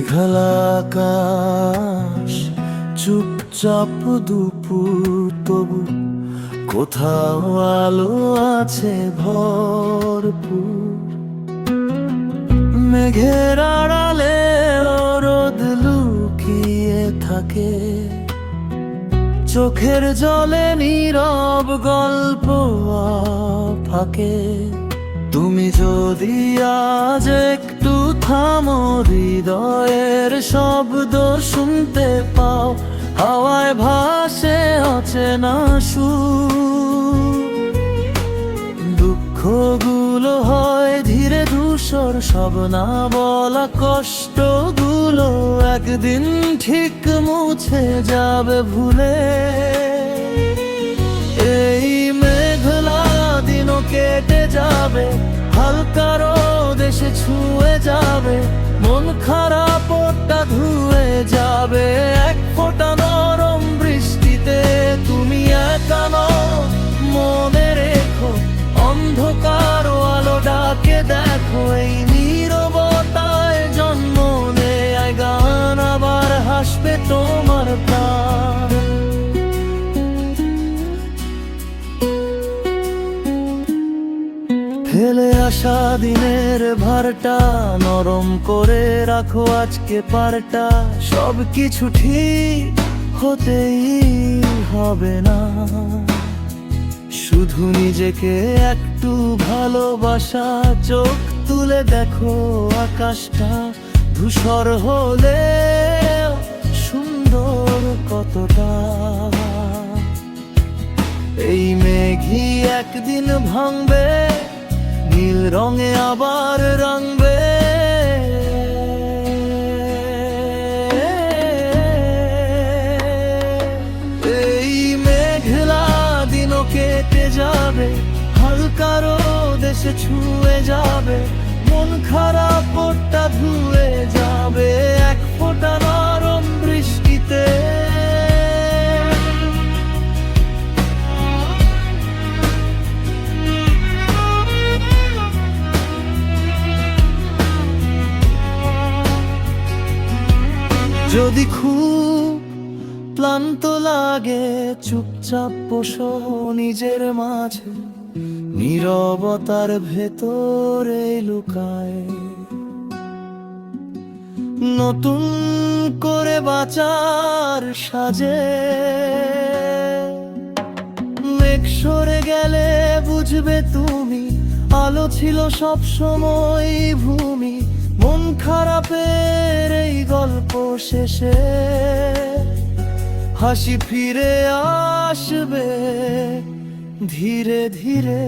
মেঘলা আকাশ, চুপচাপ দুপুর, তবু কোথাও আলো আছে ভরপুর। মেঘের আড়ালে রোদ লুকিয়ে থাকে, চোখের জলে নীরব গল্প ফাঁকে। তুমি যদি আজ একটু থামো, হৃদয়ের শব্দ শুনতে পাও, হাওয়ায় ভাসে অচেনা সুর। দুঃখগুলো হয় ধীরে ধূসর, সব না বলা কষ্টগুলো একদিন ঠিক মুছে যাবে ভুলে। এই মেঘলা দিনও কেটে যাবে, হালকা রোদ এসে ছুঁয়ে যাবে, মন খারাপটা ধুয়ে যাবে এক ফোঁটা নরম বৃষ্টিতে। তুমি একা নও, মনে রেখো, অন্ধকার আলো ডাকে দেখো। এই নীরবতায় জন্ম নেয় গান, আবার হাসবে তোমার প্রাণ। ফেলে আসা দিনের ভারটা নরম করে রাখো আজকে পারটা। সব কিছু ঠিক হতেই হবে না, শুধু নিজেকে একটু ভালোবাসা। চোখ তুলে দেখো আকাশটা ধূসর হলে সুন্দর কতটা। এই মেঘই একদিন ভাঙবে, নীল রঙে আবার রাঙবে। এই মেঘলা দিনও কেটে যাবে, হালকা রোদ এসে ছুঁয়ে যাবে, মন খারাপটা ধুয়ে যাবে এক ফোঁটা নরম বৃষ্টিতে। যদি খুব ক্লান্ত লাগে, চুপচাপ বসো নিজের মাঝে, নীরবতার ভেতরে লুকায় নতুন করে বাঁচার সাজে। মেঘ সরে গেলে বুঝবে তুমি, আলো ছিল সব সময় ভূমি। মন খারাপের এই গল্প শেষে হাসি ফিরে আসবে ধীরে ধীরে।